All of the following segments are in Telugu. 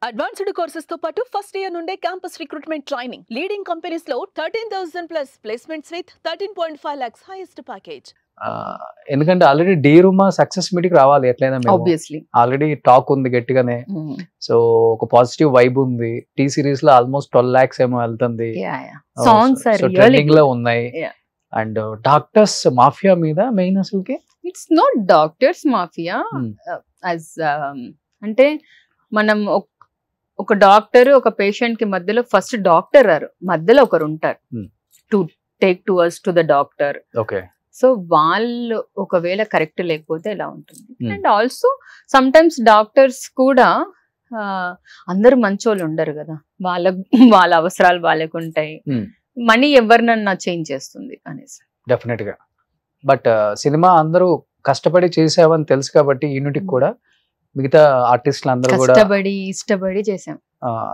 అడ్వాన్స్డ్ కోర్సెస్ తో పాటు ఫస్ట్ ఇయర్ నుండే campus recruitment training. Leading companies లో 13,000 plus placements with 13.5 lakhs highest package. ఎందుకంటే ఆల్రెడీ డి రూమా సక్సెస్ మీటింగ్ రావాలి ఎట్లయినా. ఆబ్వియస్లీ ఆల్రెడీ టాక్ ఉంది గట్టిగానే. సో ఒక పాజిటివ్ వైబ్ ఉంది. టీ సిరీస్ లో ఆల్మోస్ట్ 12 lakhs ఏమో వెళ్తుంది. సాంగ్స్ ఆర్ ట్రెండింగ్ లో ఉన్నాయి. అండ్ డాక్టర్స్ మాఫియా మీద మెయిన్ అసలుకి ఇట్స్ నాట్ డాక్టర్స్ మాఫియా. అంటే మనం ఒక డాక్టర్ ఒక పేషెంట్ కి మధ్యలో ఫస్ట్ డాక్టర్ మధ్యలో ఒకరు ఉంటారు to take to us to the doctor. Okay. So వాళ్ళు ఒకవేళ కరెక్ట్ లేకపోతే ఎలా ఉంటుంది. And also some times doctors కూడా అందరూ మంచోళ్ళు ఉండరు కదా, వాళ్ళ అవసరాలు వాళ్ళకు ఉంటాయి. మనీ ఎవరినన్నా చేంజ్ చేస్తుంది అనేసి. డెఫినెట్ గా. బట్ సినిమా అందరూ కష్టపడి చేసావని తెలుసు కాబట్టి యూనిట్కి కూడా మిగతా ఆర్టిస్టులు అందరూ కూడా ఇష్టపడి చేసాం.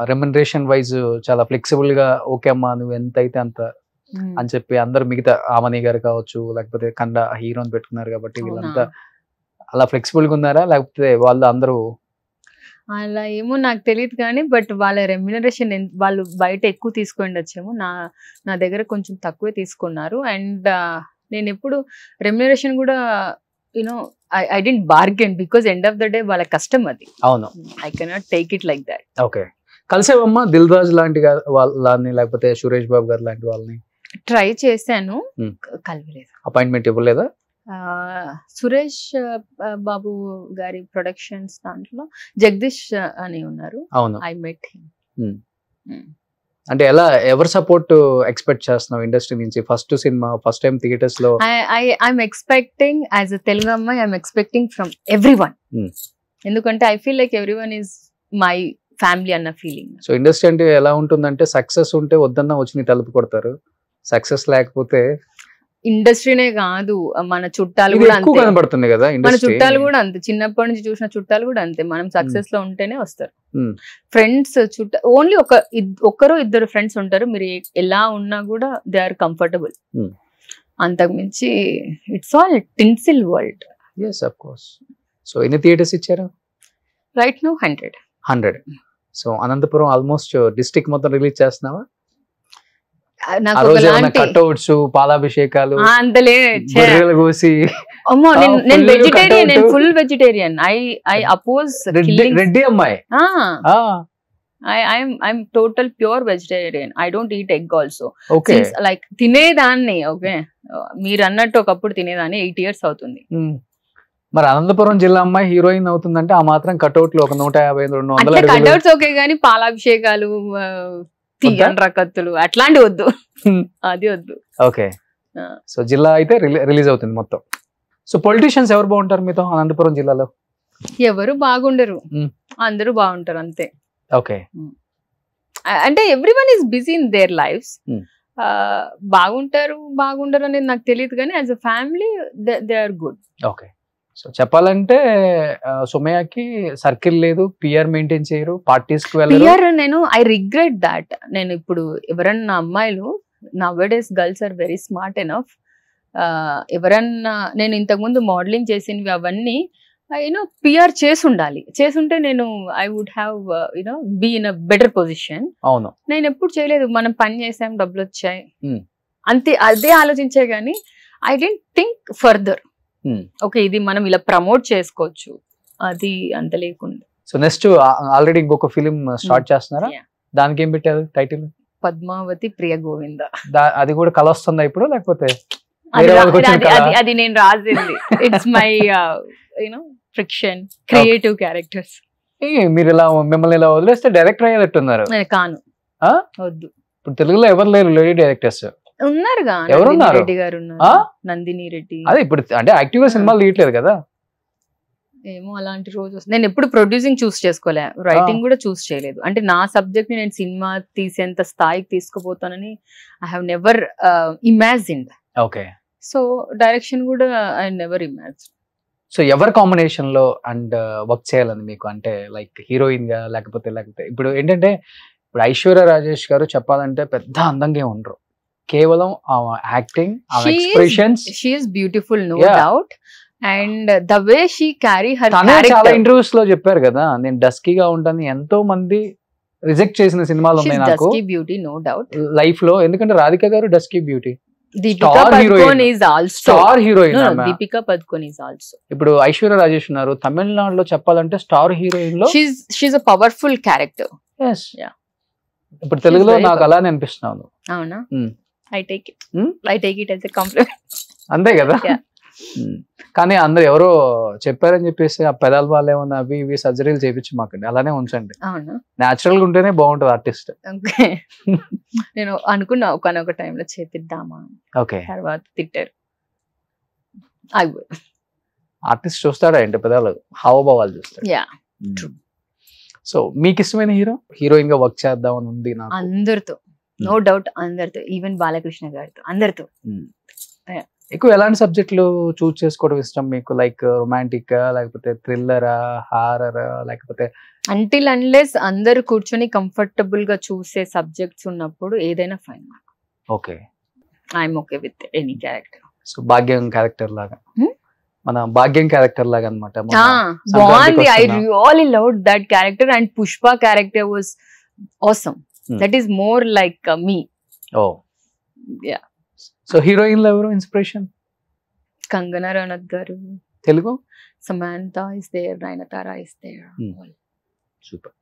రెమ్యునరేషన్ వైజ్ చాలా ఫ్లెక్సిబుల్ గా ఓకే అమ్మా నువ్వు ఎంత అయితే అంత అని చెప్పి అందరు మిగతా ఆమని గారు కావచ్చు లేకపోతే కండ హీరోని పెట్టుకున్నారు కాబట్టి వీళ్ళంతా అలా ఫ్లెక్సిబుల్ గా ఉన్నారా లేకపోతే వాళ్ళు అందరూ అలా ఏమో నాకు తెలియదు కానీ బట్ వాళ్ళ రెమ్యునరేషన్ వాళ్ళు బయట ఎక్కువ తీసుకొని వచ్చాము. నా దగ్గర కొంచెం తక్కువే తీసుకున్నారు. అండ్ నేను ఎప్పుడు రెమ్యునరేషన్ కూడా you know I didn't bargain because end of the day వాళ్ళ కష్టం అది. అవును, I cannot take it like that. Okay. కలిసేవమ్మా దిల్ రాజు లాంటి వాళ్ళని లేకపోతే సురేష్ బాబు గారు లాంటి వాళ్ళని ట్రై చేశాను, కలవలేదు. అపాయింట్మెంట్ ఇవ్వలేదా? సురేష్ బాబు గారి ప్రొడక్షన్స్ దాంట్లో జగదీష్ అని ఉన్నారు. అవును, ఐ మెట్ హిమ్. అంటే ఎలా ఎవరు సపోర్ట్ ఎక్స్పెక్ట్ చేస్తున్నావు ఇండస్ట్రీ నుంచి? First cinema first time theatres లో I'm expecting as a Telugu అమ్మాయి ఐఎమ్ ఎక్స్పెక్టింగ్ ఫ్రమ్ ఎవ్రీవన్. ఎందుకంటే I feel like everyone is my family అన్న ఫీలింగ్. సో ఇండస్ట్రీ అంటే ఎలా ఉంటుందంటే సక్సెస్ ఉంటే వద్దన్నా వచ్చి నీ తలుపు కొడతారు, సక్సెస్ లేకపోతే ఇండస్ట్రీనే కాదు మన చుట్టాలు కూడా అంతే కనబడుతుంది కదా. మన చుట్టాలు కూడా అంతే, చిన్నప్పటి నుంచి చూసిన చుట్టాలు కూడా అంతే. మనం సక్సెస్ లో ఉంటేనే వస్తారు. ఫ్రెండ్స్ ఓన్లీ ఒకరు ఇద్దరు ఫ్రెండ్స్ ఉంటారు. మీరు ఎలా ఉన్నా కూడా దే ఆర్ కంఫర్టబుల్. అంతకు మించి it's all tinsel world. yes of course. So ఎన్ని థియేటర్స్ ఇచ్చారు right now? 100. So Anantapuram almost district మొత్తం రిలీజ్ చేస్తున్నావా? కట్అవుట్స్ పాలాభిషేకాలు కోసి నేను వెజిటేరియన్, నేను full vegetarian. I oppose Reddy అమ్మాయి. I'm total pure vegetarian. I don't eat egg also. Like తినేదాన్ని. ఓకే, మీరు అన్నట్టు ఒకప్పుడు తినేదాన్ని. 8 years అవుతుంది. మరి అనంతపురం జిల్లా అమ్మాయి హీరోయిన్ అవుతుందంటే ఆ మాత్రం కట్అవుట్లు ఒక 150-200 కట్అవుట్స్ ఓకే గానీ పాలాభిషేకాలు రకత్తులు అట్లాంటి వద్దు, అది వద్దు. ఓకే. సో జిల్లా అయితే రిలీజ్ అవుతుంది మొత్తం. సో పొలిటీషియన్స్ ఎవరు బాగుంటారు మీతో అనంతపురం జిల్లాలో? ఎవరు బాగుండరు, అందరూ బాగుంటారు అంతే. ఓకే. అంటే everyone is busy in their lives. బాగుండరు అనేది నాకు తెలియదు కానీ as a family they are good. Okay. So చెప్పాలంటే సుమయ్యకి సర్కిల్ లేదు, పిఆర్ మెయింటైన్ చేయరు, పార్టీస్ కి వెళ్ళరు. నేను ఐ రిగ్రెట్ దాట్. నేను ఇప్పుడు ఎవరన్నా అమ్మాయిలు nowadays girls are very smart enough. ఎవరన్నా నేను ఇంతకు ముందు మోడలింగ్ చేసినవి అవన్నీ పిఆర్ చేసుంటే నేను I would have be in a better position. అవును, నేను ఎప్పుడు చేయలేదు. మనం పని చేసాం, డబ్బులు వచ్చాయి అంతే, అదే ఆలోచించే గానీ I don't think further. Okay, ఇది మనం ఇలా ప్రమోట్ చేసుకోవచ్చు, అది అంత లేకుండా. సో నెక్స్ట్ ఆల్రెడీ ఇంకొక ఫిలిం స్టార్ట్ చేస్తున్నారా? దానికి ఏం పెట్టారు టైటిల్? పద్మావతి ప్రియ గోవింద. అది కూడా కల వస్తుందా ఇప్పుడు లేకపోతే? అది నేను రాసింది. It's my friction, creative characters. మీరు ఇలా మిమ్మల్ని ఇలా వదిలేస్తే డైరెక్టర్ అయ్యేటట్టున్నారు. కాను, వద్దు. ఇప్పుడు తెలుగులో ఎవరు లేరు లేడీ డైరెక్టర్స్? ఉన్నారుగా, ఎవరున్నారు? రెడ్డి గారు ఉన్నారు, నందిని రెడ్డి. అదే ఇప్పుడు అంటే యాక్టివ్ గా సినిమాలు తీయట్లేదు కదా. ఏమో అలాంటి రోజు నేను ఎప్పుడు ప్రొడ్యూసింగ్ చూస్ చేసుకోలే, రైటింగ్ కూడా చూస్ చేయలేదు. అంటే నా సబ్జెక్ట్ ని నేను సినిమా తీసేంత స్థాయికి తీసుకుపోతానని I have never imagined. Okay. So direction కూడా ఐ నెవర్ ఇమాజిన్. సో ఎవరి కాంబినేషన్ లో అండ్ వర్క్ చేయాలని మీకు? అంటే లైక్ హీరోయిన్ గా లేకపోతే ఇప్పుడు ఏంటంటే ఇప్పుడు ఐశ్వర్య రాజేష్ గారు చెప్పాలంటే పెద్ద అందంగా ఉండరు, కేవలం acting, expressions. She is beautiful, no doubt. And the way she carry her తనే చాలా ఇంటర్వ్యూస్ లో చెప్పారు కదా, నేను డస్కీగా ఉంటాను, ఎంతో మంది రిజెక్ట్ చేసిన సినిమాలు ఉన్నాయి నాకు బ్యూటీ, నో డౌట్ లైఫ్ లో. ఎందుకంటే రాధిక గారు dusky beauty, Deepika Padukone is also star heroine. Deepika Padukone is also. ఇప్పుడు ఐశ్వర్య రాజేష్ ఉన్నారు, తమిళనాడులో చెప్పాలంటే స్టార్ హీరోయిన్ లో she's a powerful character. Yes. Yeah. ఇప్పుడు తెలుగులో నాకు అలానే అనిపిస్తున్నాను. అవునా? I take it as a compliment. అంతే కదా. కానీ అందరు ఎవరో చెప్పారని చెప్పేసి ఆ పెదాల వాళ్ళు ఏమన్నా అవి ఇవి సర్జరీలు చేయించి మాకండి, అలానే ఉంచండి. నేచురల్ గా ఉంటేనే బాగుంటది ఆర్టిస్ట్. నేను అనుకున్నా ఒకనొక టైంలో చేపిద్దామా, తర్వాత తిట్టారు. ఆర్టిస్ట్ చూస్తాడా ఏంటి పెదాలు, హావభావాలు చూస్తాడు. సో మీకు ఇష్టమైన హీరోయిన్ గా వర్క్ చేద్దామని ఉంది నాకు. అందరితో, నో డౌట్, అందరితో, ఈవెన్ బాలకృష్ణ గారితో, అందరితో. ఎక్కువ ఎలాంటి సబ్జెక్టులు చూస్ చేసుకోవడం ఇష్టం మీకు? లైక్ రొమాంటిక్ లేకపోతే థ్రిల్లరా, హారరా, లేకపోతే అంటిల్ అన్లెస్ అందరు కూర్చొని కంఫర్టబుల్ గా చూసే సబ్జెక్ట్స్ ఉన్నప్పుడు ఏదైనా fine. Okay, I'm okay with any character. So Bhagyam character లాగా, మన భాగ్యం క్యారెక్టర్ లాగా అన్నమాట. బాగుంది. I really loved that character and Pushpa character was awesome. That is more like me. Oh yeah. So heroine లో ఎవరు ఇన్స్పిరేషన్? కంగనా రనౌత్ గారు. Telugu? Samantha is there, Nayanthara is there. Super.